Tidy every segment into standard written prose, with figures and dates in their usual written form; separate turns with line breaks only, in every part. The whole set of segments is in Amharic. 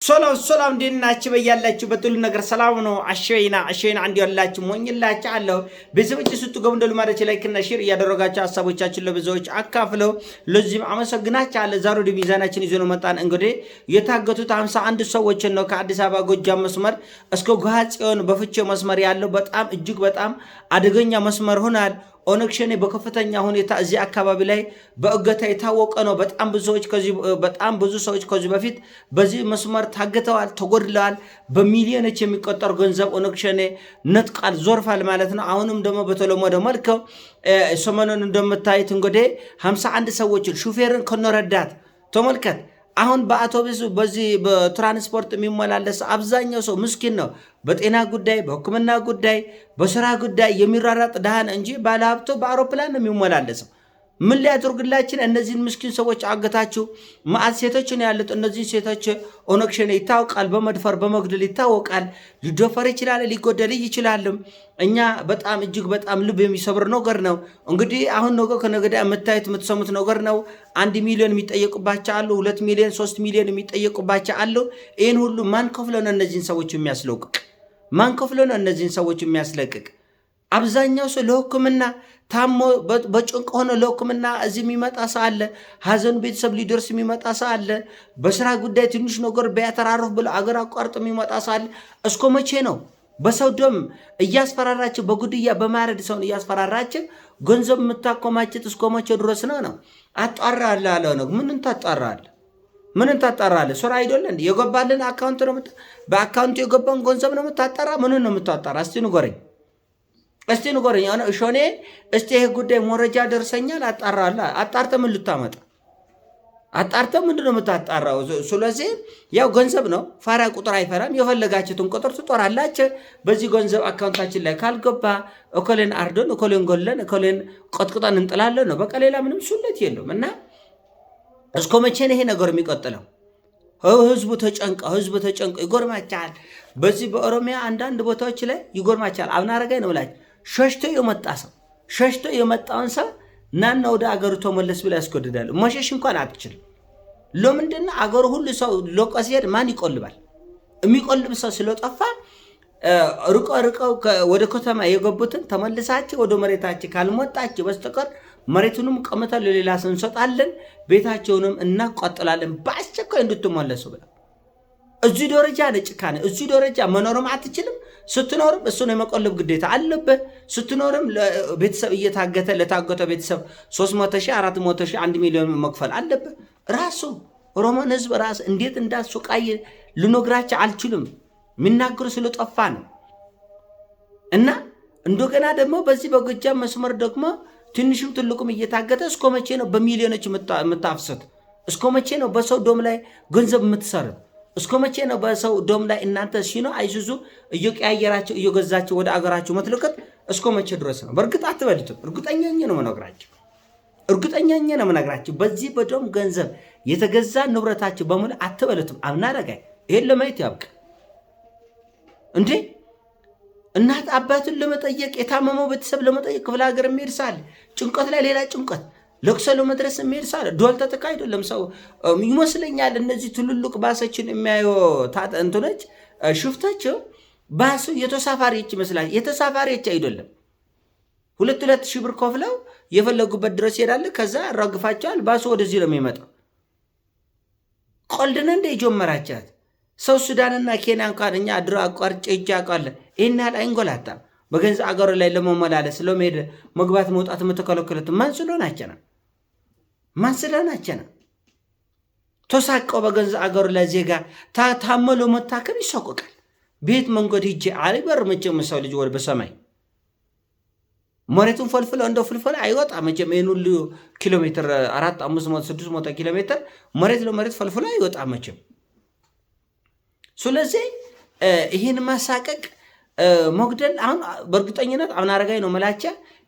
ሰላም እንዴናችሁ? በያላችሁበት ሁሉ ነገር ሰላም ነው። አሸይና አንድ ያላችሁ ሞኝላችሁ አለው በዘበጭ ስትገቡ እንደልማዳችሁ ላይክ እና ሼር እያደረጋችሁ ሐሳቦቻችሁን ለብዙዎች አካፍለው ለዚህም አመሰግናችሁ አለ። ዛሬ ወደ ሚዛናችን ይዘን መጣን። እንግዲህ የታገቱት 51 ሰዎችን ነው ከአዲስ አበባ ጎጃም መስመር እስከ ጎሃጽዮን በፍቼ መስመር ያለው በጣም እጅግ በጣም አደገኛ መስመር ሆኗል። ኦነግ ሸኔ በከፍተኛ ሁኔታ እዚህ አካባቢ ላይ በእገታ የታወቀ ነው። በጣም ብዙ ሰዎች ከዚህ በፊት በዚህ መስመር ታግተዋል፣ ተጎድለዋል። በሚሊዮኖች የሚቆጠር ገንዘብ ኦነግ ሸኔ ነጥቃል፣ ዞርፋል ማለት ነው። አሁንም ደግሞ በተለመደ መልኩ ሰሞኑን እንደምታዩት እንግዲህ 51 ሰዎችን ሹፌርን ከነረዳት ተመልከት። አሁን በአውቶቡስ በዚህ በትራንስፖርት የሚመላለስ አብዛኛው ሰው ምስኪን ነው። በጤና ጉዳይ፣ በሕክምና ጉዳይ፣ በስራ ጉዳይ የሚራራጥ ድሃን እንጂ ባለሀብቶ በአውሮፕላን ነው የሚመላለሰው። ምን ሊያደርግላችን? እነዚህን ምስኪን ሰዎች አገታችሁ። ማዕት ሴቶች ነው ያሉት። እነዚህ ሴቶች ኦነግ ሸኔ ይታወቃል፣ በመድፈር በመግደል ይታወቃል። ሊደፈር ይችላል፣ ሊጎደል ይችላልም። እኛ በጣም እጅግ በጣም ልብ የሚሰብር ነገር ነው። እንግዲህ አሁን ነገ ከነገ ወዲያ የምታዩት የምትሰሙት ነገር ነው። 1 ሚሊዮን የሚጠየቁባቸው አሉ፣ 2 ሚሊዮን 3 ሚሊዮን የሚጠየቁባቸው አሉ። ይህን ሁሉ ማን ከፍሎ ነው እነዚህን ሰዎች የሚያስለቅቅ? ማን ከፍሎ ነው እነዚህን ሰዎች የሚያስለቅቅ? አብዛኛው ሰው ለሕክምና ታሞ በጭንቅ ሆነ ለሕክምና እዚህ የሚመጣ ሰው አለ። ሀዘኑ ቤተሰብ ሊደርስ የሚመጣ ሰው አለ። በስራ ጉዳይ ትንሽ ነገር ቢያተራርፍ ብሎ አገር አቋርጥ የሚመጣ ሰው አለ። እስከ መቼ ነው በሰው ደም እያስፈራራቸው በጉድያ በማረድ ሰውን እያስፈራራቸው ገንዘብ የምታኮማችት? እስከ መቼ ድረስ ነው? አጣራለሁ አለ ነው። ምንን ታጣራለህ? ምንን ታጣራለህ? ስራ አይደለ እንዴ? የገባልን አካውንት ነው። በአካውንቱ የገባን ገንዘብ ነው የምታጣራ? ምንን ነው የምታጣራ? እስቲ ንገረኝ። ሾኔ እስቲ ይሄ ጉዳይ መረጃ ደርሰኛል አጣራለሁ። አጣርተህ ምን ልታመጣ? አጣርተህ ምንድን ነው የምታጣራው? ስለዚህ ያው ገንዘብ ነው። ፋራ ቁጥር አይፈራም። የፈለጋችሁትን ቁጥር ትጦራላችሁ። በዚህ ገንዘብ አካውንታችን ላይ ካልገባ እኮሌን አርዶን፣ እኮሌን ጎለን፣ እኮሌን ቆጥቅጠን እንጥላለን ነው። በቃ ሌላ ምንም ሱለት የለውም። እና እስከ መቼ ነው ይሄ ነገር የሚቀጥለው? ህዝቡ ተጨንቀው ይጎርማቻል። በዚህ በኦሮሚያ አንዳንድ ቦታዎች ላይ ይጎርማቻል። አብና አረጋይ ነው ብላችሁ ሸሽቶ የመጣውን ሰው ናና ወደ አገሩ ተመለስ ብላ ያስገድዳሉ። መሸሽ እንኳን አትችልም። ለምንድን አገሩ ሁሉ ሰው ሎቆ ሲሄድ ማን ይቆልባል? የሚቆልብ ሰው ስለጠፋ ርቀው ወደ ከተማ የገቡትን ተመልሳችሁ ወደ መሬታችሁ ካልመጣችሁ በስተቀር መሬቱንም ቀምታ ለሌላ ሰው እንሰጣለን፣ ቤታቸውንም እናቋጥላለን በአስቸኳይ እንድትመለሱ ብላ እዚህ ደረጃ ነጭካኔ፣ እዚህ ደረጃ መኖርም አትችልም። ስትኖርም እሱን የመቆለብ ግዴታ አለበት። ስትኖርም ቤተሰብ እየታገተ ለታገተ ቤተሰብ 300 ሺህ 400 ሺህ 1 ሚሊዮን መክፈል አለበት። ራሱ ኦሮሞን ህዝብ ራስ እንዴት እንዳስቃየ ልነግራቸው አልችልም። የሚናገሩ ስለጠፋ ነው። እና እንደገና ደግሞ በዚህ በጎጃም መስመር ደግሞ ትንሹም ትልቁም እየታገተ እስከ መቼ ነው በሚሊዮኖች የምታፍሰት? እስከ መቼ ነው በሰው ዶም ላይ ገንዘብ የምትሰርብ? እስከ መቼ ነው በሰው ዶም ላይ እናንተ ሲኖ አይሱዙ እየቀያየራቸው እየገዛቸው ወደ አገራቸው መትልቀት? እስከ መቼ ድረስ ነው? በእርግጥ አትበልጡም። እርግጠኛ ነው መነግራችሁ። በዚህ በዶም ገንዘብ የተገዛ ንብረታቸው በሙሉ አትበልጡም። አብናረጋይ ይሄን ለማየት ያብቅ እንዴ! እናት አባትን ለመጠየቅ የታመመው ቤተሰብ ለመጠየቅ ክፍለ ሀገር የሚሄድ ሳለ ጭንቀት ላይ ሌላ ጭንቀት፣ ለቅሶ ለመድረስ የሚሄድ ሳለ ዶል ተጠቃ አይደለም ሰው ይመስለኛል። እነዚህ ትልልቅ ባሶችን የሚያዩ እንትኖች ሽፍታቸው ባሱ የተሳፋሪዎች ይመስላል። የተሳፋሪዎች አይደለም። 2 ሺህ ብር ከፍለው የፈለጉበት ድረስ ይሄዳል። ከዛ ያራግፋቸዋል። ባሱ ወደዚህ ነው የሚመጣው። ቆልድነ እንደ የጀመራቻት ሰው ሱዳንና ኬንያ እንኳን እኛ ድሮ አቋርጬ እጅ አውቃለሁ። ይህን ያህል አይንጎላታም። በገንዘብ አገሩ ላይ ለመመላለስ ለመሄድ መግባት መውጣት የምትከለክሉት ማን ስለሆናቸነ? ተሳቀው በገንዘብ አገሩ ላይ ዜጋ ታመሎ መታከም ይሰቆቃል። ቤት መንገድ ሂጄ አይበር መቼም ሰው ልጅ ወደ በሰማይ መሬቱን ፈልፍለው እንደ ፍልፈል አይወጣ መቼም። ይህን ሁሉ ኪሎ ሜትር 400፣ 500፣ 600 ኪሎ ሜትር መሬት ለመሬት ፈልፍሎ አይወጣ መቼም። ስለዚህ ይህን ማሳቀቅ መግደል አሁን በእርግጠኝነት አሁን አረጋይ ነው መላቻ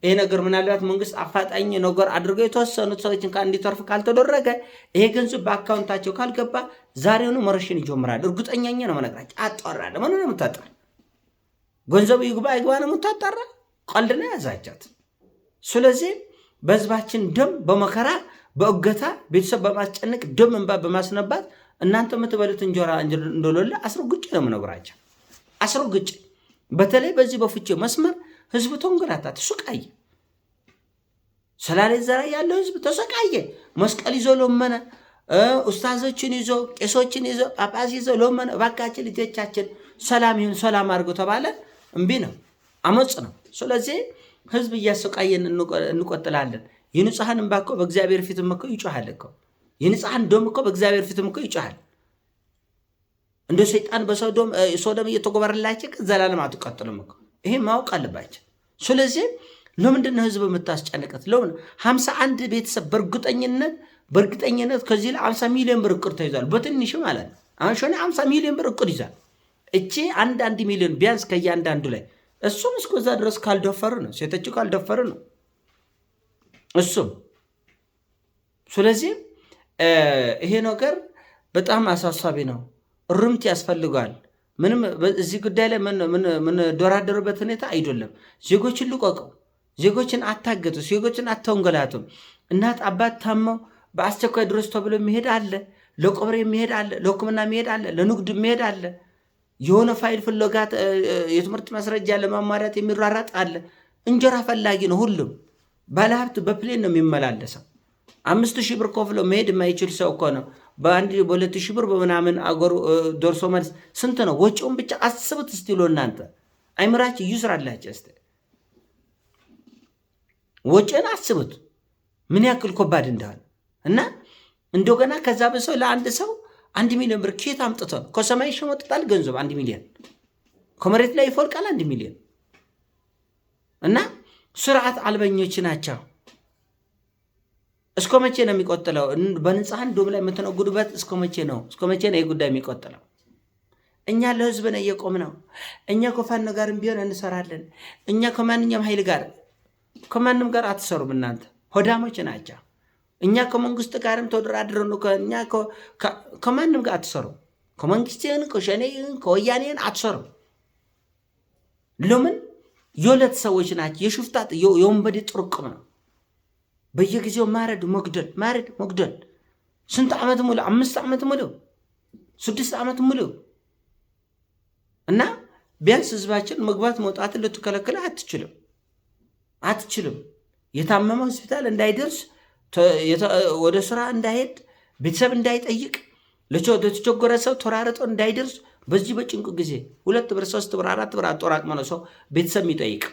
ይሄ ነገር ምናልባት መንግስት አፋጣኝ ነገር አድርገው የተወሰኑት ሰዎችን እንዲተርፍ ካልተደረገ ይሄ ገንዘብ በአካውንታቸው ካልገባ ዛሬውኑ መረሽን ይጀምራል። እርግጠኛ ነው መነግራቸው። አጣራለ ምን ነው የምታጣራ? ገንዘቡ ይግባ ነው የምታጣራ? ቀልድ ነው ያዛቻት። ስለዚህ በህዝባችን ደም በመከራ በእገታ ቤተሰብ በማስጨነቅ ደም እንባ በማስነባት እናንተ የምትበሉት እንጀራ እንደሌለ አስረግጬ ነው የምነግራቸው። አስረግጬ በተለይ በዚህ በፍቼ መስመር ህዝብ ተንገላታ፣ ተሰቃየ። ሰላሌ ዘራ ያለው ህዝብ ተሰቃየ። መስቀል ይዞ ለመነ። ኡስታዞችን ይዞ ቄሶችን ይዞ ጳጳስ ይዞ ለመነ። እባካችን ልጆቻችን ሰላም ይሁን ሰላም አድርጎ ተባለ። እምቢ ነው፣ አመጽ ነው። ስለዚህ ህዝብ እያሰቃየን እንቆጥላለን። የንጹሐን እንባ እኮ በእግዚአብሔር ፊትም እኮ ይጮሃል እኮ። የንጹሐን ደም እኮ በእግዚአብሔር ፊትም እኮ ይጮሃል። እንደ ሰይጣን በሶዶም እየተጎበረላቸው ዘላለም አትቀጥሉም እኮ። ይሄ ማወቅ አለባቸው። ስለዚህ ለምንድን ነው ህዝብ የምታስጨንቀት? ለምን 51 ቤተሰብ በእርግጠኝነት ከዚህ ላይ 50 ሚሊዮን ብር እቅድ ተይዟል። በትንሽ ማለት ነው። አሁን ሾኔ 50 ሚሊዮን ብር እቅድ ይዟል። እቺ አንድ ሚሊዮን ቢያንስ ከእያንዳንዱ ላይ እሱም እስከዛ ድረስ ካልደፈሩ ነው፣ ሴቶቹ ካልደፈሩ ነው እሱም። ስለዚህ ይሄ ነገር በጣም አሳሳቢ ነው። እርምት ያስፈልጋል። ምንም እዚህ ጉዳይ ላይ ምን ደራደሩበት ሁኔታ አይደለም። ዜጎችን ልቆቀው፣ ዜጎችን አታገቱ፣ ዜጎችን አተንገላቱም። እናት አባት ታመው በአስቸኳይ ድረስ ተብሎ የሚሄድ አለ፣ ለቀብር የሚሄድ አለ፣ ለሕክምና የሚሄድ አለ፣ ለንግድ የሚሄድ አለ፣ የሆነ ፋይል ፍለጋት የትምህርት ማስረጃ ለማሟላት የሚራራጥ አለ። እንጀራ ፈላጊ ነው ሁሉም። ባለሀብት በፕሌን ነው የሚመላለሰው። 5,000 ብር ከፍሎ መሄድ የማይችል ሰው እኮ ነው በ2,000 ብር በምናምን አገሩ ደርሶ መልስ ስንት ነው ወጪውን ብቻ አስቡት እስቲ። እናንተ አይምራችሁ ይስራላችሁ እስቲ፣ ወጪን አስቡት ምን ያክል ከባድ እንደሆነ። እና እንደገና ከዛ በሰው ለአንድ ሰው 1 ሚሊዮን ብር ከየት አምጥቶ ነው? ከሰማይ ይሸመጥጣል ገንዘብ 1 ሚሊዮን፣ ከመሬት ላይ ይፈልቃል 1 ሚሊዮን። እና ስርዓት አልበኞች ናቸው። እስከ መቼ ነው የሚቆጥለው? በንጹሐን ደም ላይ የምትነግዱበት እስከ መቼ ነው? እስከ መቼ ነው ጉዳይ የሚቆጥለው? እኛ ለህዝብ ነው እየቆምነው። እኛ ከፋኖ ጋርም ቢሆን እንሰራለን። እኛ ከማንኛውም ኃይል ጋር ከማንም ጋር አትሰሩም። እናንተ ሆዳሞች ናቸው። እኛ ከመንግስት ጋርም ተደራድረው ነው። እኛ ከማንም ጋር አትሰሩም። ከመንግስትን ከሸኔን ከወያኔን አትሰሩም። ለምን? የሁለት ሰዎች ናቸው። የሽፍታት የወንበዴ ጥርቅም ነው። በየጊዜው ማረድ መግደል። ስንት ዓመት ሙሉ? 5 ዓመት ሙሉ፣ 6 ዓመት ሙሉ። እና ቢያንስ ህዝባችን መግባት መውጣትን ልትከለክል አትችልም። የታመመ ሆስፒታል እንዳይደርስ፣ ወደ ስራ እንዳይሄድ፣ ቤተሰብ እንዳይጠይቅ፣ ለተቸገረ ሰው ተራርጦ እንዳይደርስ በዚህ በጭንቅ ጊዜ 2 ብር 3 ብር 4 ብር አጦራቅሞ ነው ሰው ቤተሰብ የሚጠይቅ።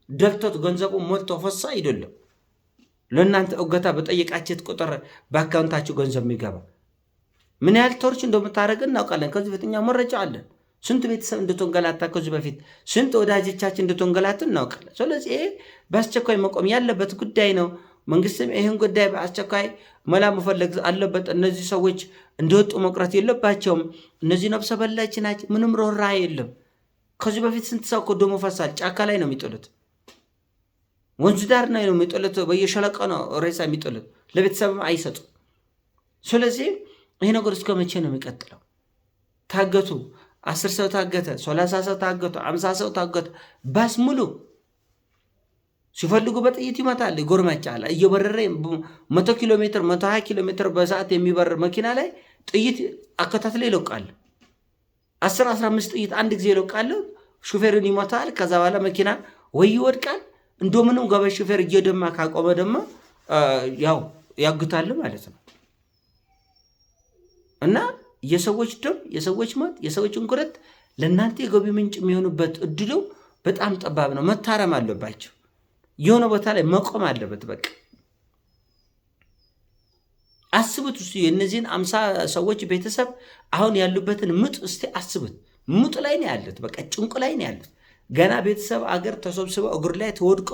ደልቶት ገንዘቡ ሞልቶ ፈሳ አይደለም። ለእናንተ እገታ በጠየቃችሁት ቁጥር በአካውንታችሁ ገንዘብ የሚገባ ምን ያህል ቶርች እንደምታደርግ እናውቃለን። ከዚህ በፊት እኛ መረጃ አለን። ስንት ቤተሰብ እንደተንገላታ ከዚህ በፊት ስንት ወዳጆቻችን እንደተንገላቱ እናውቃለን። ስለዚህ ይሄ በአስቸኳይ መቆም ያለበት ጉዳይ ነው። መንግስትም ይህን ጉዳይ በአስቸኳይ መላ መፈለግ አለበት። እነዚህ ሰዎች እንደወጡ መቅረት የለባቸውም። እነዚህ ነፍሰ በላች ናቸው። ምንም ርህራሄ የለም። ከዚህ በፊት ስንት ሰው እኮ ደሞ ፈሳል። ጫካ ላይ ነው የሚጥሉት፣ ወንዝ ዳር ነው የሚጥሉት፣ በየሸለቆ ነው ሬሳ የሚጥሉት። ለቤተሰብም አይሰጡ። ስለዚህ ይሄ ነገር እስከ መቼ ነው የሚቀጥለው? ታገቱ፣ 10 ሰው ታገተ፣ 30 ሰው ታገቱ፣ 50 ሰው ታገቱ። ባስ ሙሉ ሲፈልጉ በጥይት ይመታል፣ ይጎርማጫል። እየበረረ 100 ኪሎ ሜትር 120 ኪሎ ሜትር በሰዓት የሚበር መኪና ላይ ጥይት አከታትለ ይለቃል። 10-15 ጥይት አንድ ጊዜ ይለቃል። ሹፌርን ይመታል። ከዛ በኋላ መኪና ወይ ይወድቃል። እንደምንም ገበያ ሹፌር እየደማ ካቆመ ደግሞ ያው ያግታል ማለት ነው። እና የሰዎች ደም፣ የሰዎች ሞት፣ የሰዎች እንኩረት ለእናንተ የገቢ ምንጭ የሚሆኑበት እድሉ በጣም ጠባብ ነው። መታረም አለባቸው። የሆነ ቦታ ላይ መቆም አለበት። በቃ አስቡት እስቲ የእነዚህን 50 ሰዎች ቤተሰብ አሁን ያሉበትን ምጥ እስቲ አስቡት። ምጥ ላይ ነው ያሉት። በቃ ጭንቁ ላይ ነው ያሉት። ገና ቤተሰብ አገር ተሰብስበው እግር ላይ ተወድቆ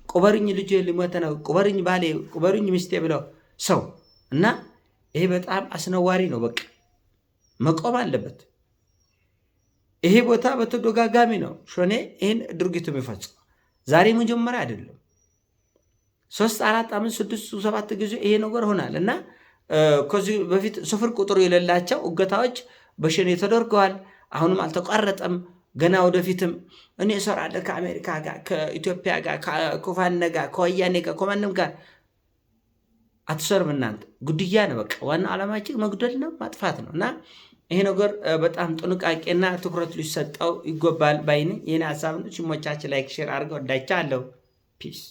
ቁበርኝ ልጅ ሊሞት ነው፣ ቁበርኝ ባሌ፣ ቁበርኝ ሚስቴ ብለው ሰው እና ይሄ በጣም አስነዋሪ ነው። በቃ መቆም አለበት። ይሄ ቦታ በተደጋጋሚ ነው ሾኔ ይህን ድርጊቱ የሚፈጽም ዛሬ መጀመሪያ አይደለም። 3፣ 4፣ 5፣ 6፣ 7 ጊዜ ይሄ ነገር ሆናል እና ከዚህ በፊት ስፍር ቁጥሩ የሌላቸው እገታዎች በሸኔ ተደርገዋል። አሁንም አልተቋረጠም። ገና ወደፊትም እኔ እሰራለሁ ከአሜሪካ ጋር፣ ከኢትዮጵያ ጋር፣ ከፋኖ ጋር፣ ከወያኔ ጋር፣ ከማንም ጋር አትሰርም እናንተ ጉድያ ነው። በቃ ዋና ዓላማችን መግደል ነው ማጥፋት ነው። እና ይሄ ነገር በጣም ጥንቃቄና ትኩረት ሊሰጠው ይገባል ባይኔ። ይሄን ሐሳብ ነው። ሲሞቻችን ላይክ ሼር አድርገው። ወዳችኋለሁ። ፒስ